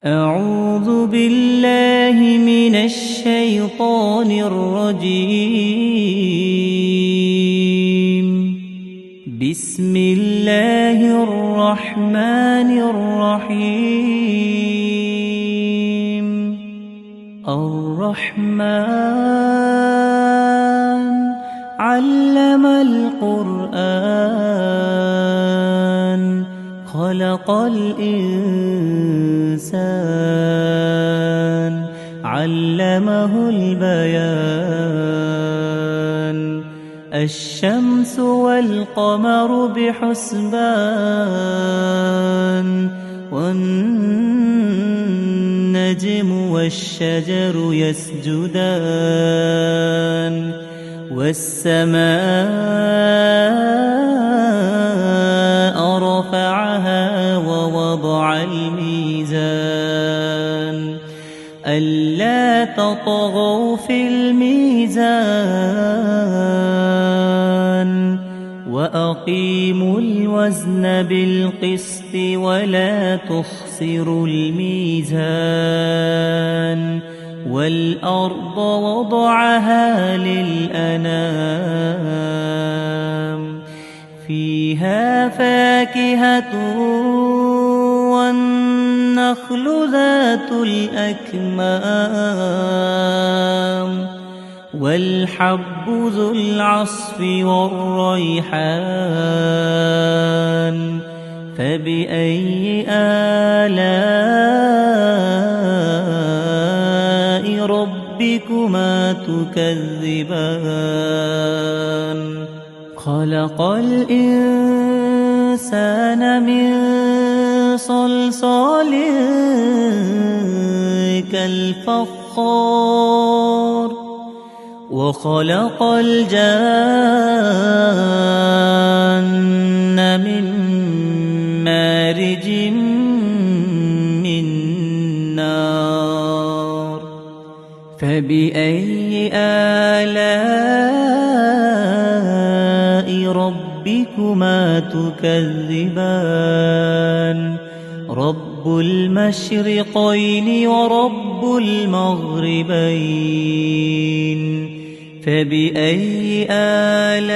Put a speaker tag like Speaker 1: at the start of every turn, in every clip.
Speaker 1: أعوذ بالله من الشيطان الرجيم. بسم الله الرحمن الرحيم. الرحمن علم القرآن خلق الإنسان علمه البيان. الشمس والقمر بحسبان والنجم والشجر يسجدان والسماء رفعها ووضع الميزان ألا تطغوا في الميزان وأقيموا الوزن بالقسط ولا تخسروا الميزان. والأرض وضعها للأنام فيها فاكهة والنخل ذات الأكمام والحب ذو العصف والريحان. فبأي آلاء ربكما تكذبان؟ خلق الإنسان من صلصال كالفخار وخلق الجان من مارج من نار. فبأي آلاء ربكما تكذبان؟ رب المشرقين ورب المغربين. فبأي آلاء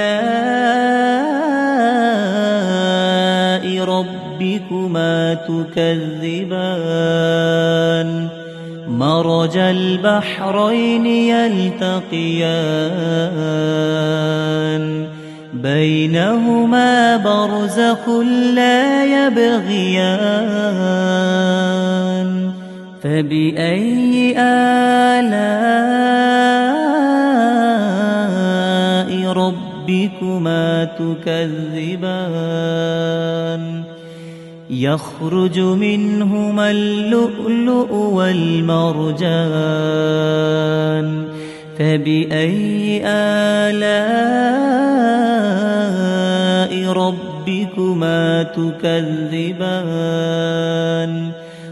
Speaker 1: ربكما تكذبان؟ مرج البحرين يلتقيان بينهما برزخ لا يبغيان. فبأي آلاء ربكما تكذبان؟ يخرج منهما اللؤلؤ والمرجان. فبأي آلاء ربكما تكذبان؟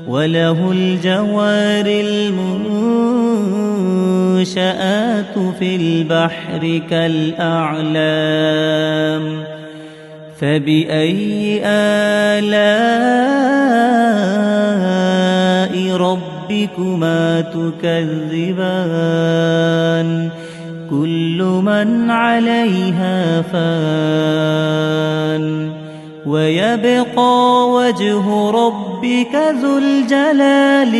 Speaker 1: وله الجوار المنشآت في البحر كالأعلام. فبأي آلاء ربكما تكذبان؟ كل من عليها فان ويبقى وجه ربك ذو الجلال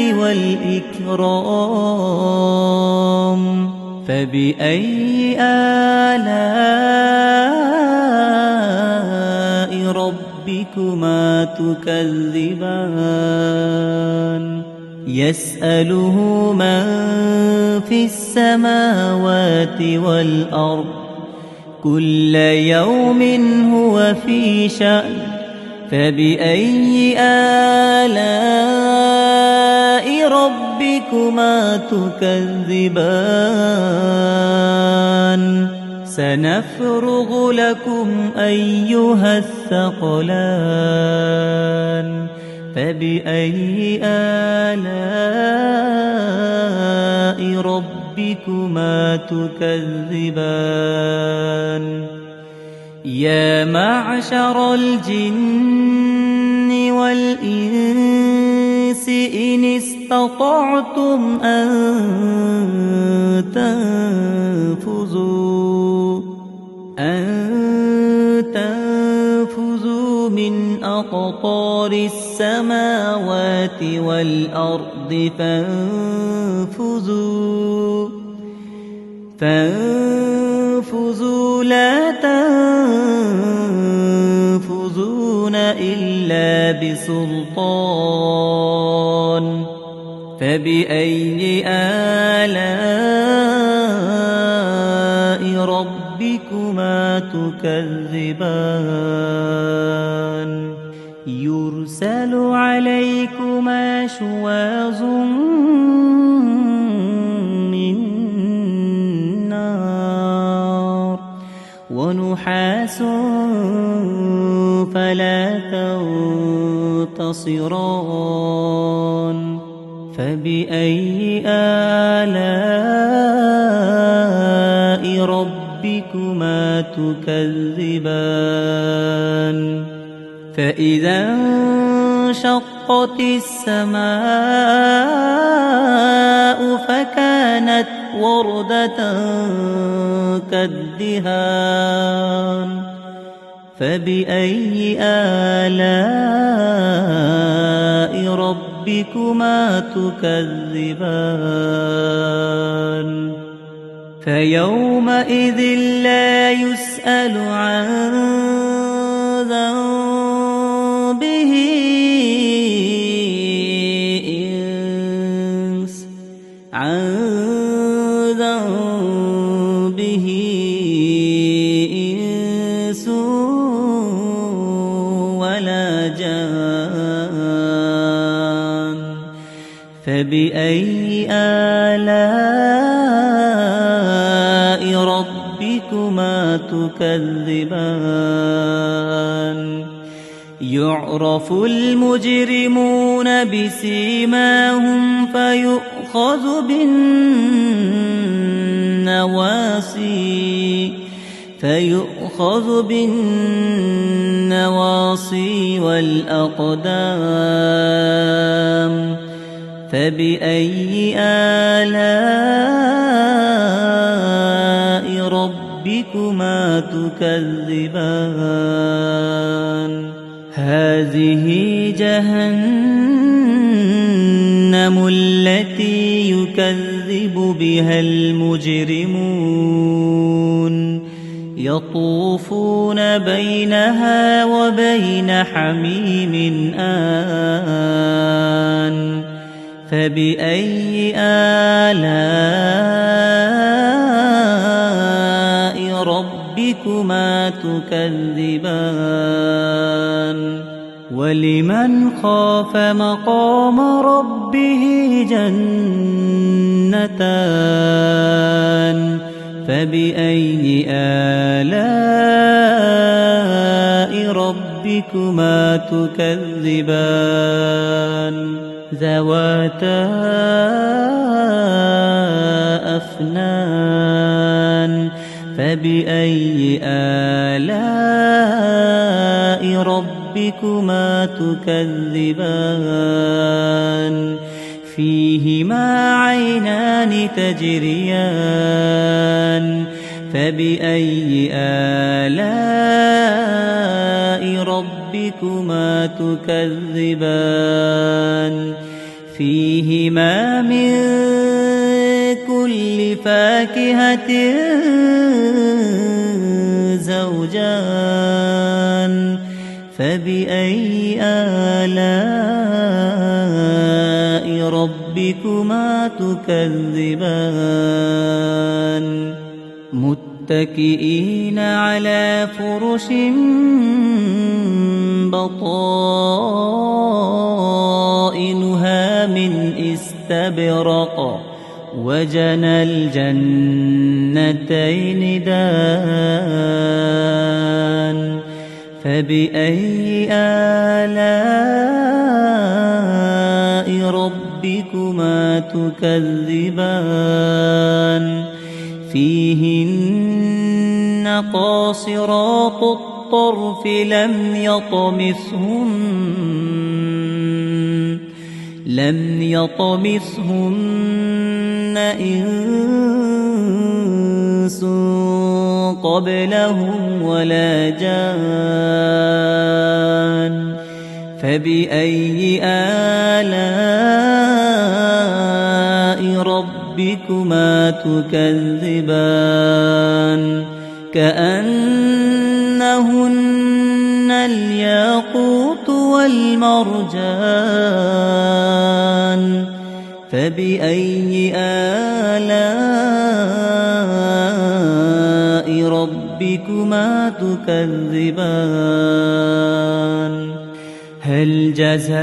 Speaker 1: والإكرام. فبأي آلاء ربكما تكذبان؟ يسأله من في السماوات والأرض كل يوم هو في شأن. فبأي آلاء ربكما تكذبان؟ سنفرغ لكم أيها الثقلان. فبأي آلاء ربكما تكذبان؟ يا معشر الجن والإنس إن استطعتم أن تنفذوا من أقطار السماوات والأرض فانفذوا لا تنفذون إلا بسلطان فبأي آلاء ربكما تكذبان يرسل عليكما شواظ من نار ونحاس فلا تنتصران فبأي آلاء ربكما تكذبان فإذا انشقت السماء فكانت وردة كالدهان فبأي آلاء ربكما تكذبان فيومئذ لا يسأل عن ذنبه إنس ولا جان فبأي آلاء ربكما تكذبان يعرف المجرمون بسيماهم فيؤخذ بالنواصي والأقدام فبأي آلاء ربكما تكذبان هذه جهنم التي يكذب بها المجرمون يطوفون بينها وبين حميم آن فبأي آلاء ربكما تكذبان ولمن خاف مقام ربه جنتان فبأي آلاء ربكما تكذبان ذواتا أفنان فبأي آلاء ربكما تكذبان فيهما عينان تجريان فبأي آلاء ربكما تكذبان فيهما من كل فاكهة زوجان فبأي آلاء ربكما تكذبان متكئين على فرش بطائنها من استبرق وجنى الجنتين دان فبأي آلاء ربكما تكذبان فيهن قاصرات الطرف لم لم يطمثهن إنس قبلهم ولا جان فبأي آلاء ربكما تكذبان كأنهن الياقوت والمرجان فبأي آلاء ربكما تكذبان هل جزاء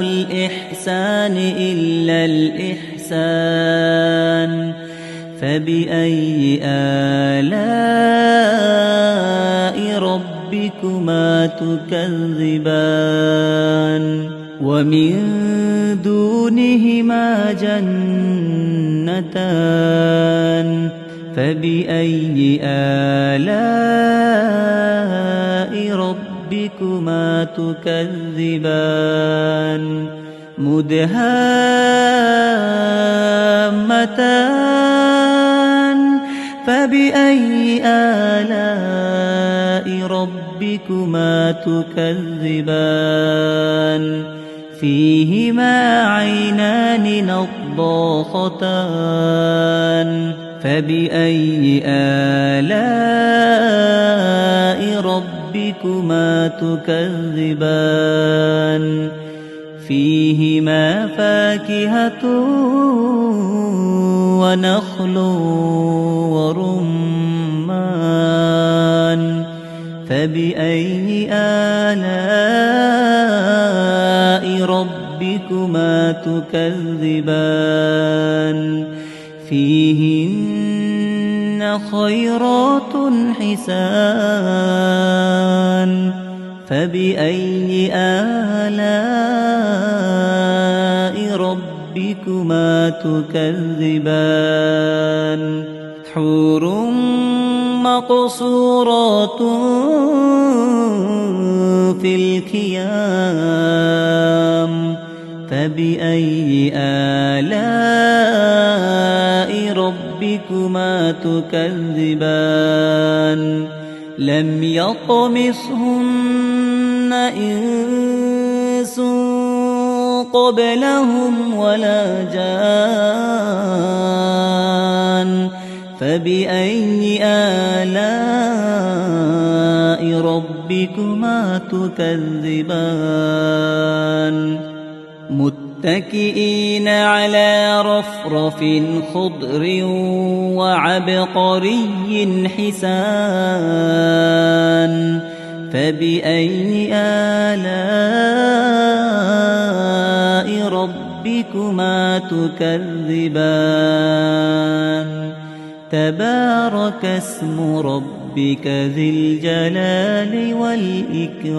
Speaker 1: الإحسان إلا الإحسان فبأي آلاء ربكما تكذبان ومن دونهما جنتان فبأي آلاء ربكما تكذبان مدهامتان فبأي آلاء ربكما تكذبان فيهما عينان نضاختان فبأي آلاء ربكما تكذبان فيهما فاكهة ونخل ورمان فبأي آلاء ربكما تكذبان فيهن خيرات حسان فبأي آلاء ربكما تكذبان حور مقصورات في الخيام فبأي آلاء ربكما تكذبان لم يطمثهن إنس قبلهم ولا جان فبأي آلاء ربكما تكذبان متكئين على رفرف خضر وعبقري حسان فبأي آلاء ربكما تكذبان تبارك اسم ربك ذي الجلال والإكرام.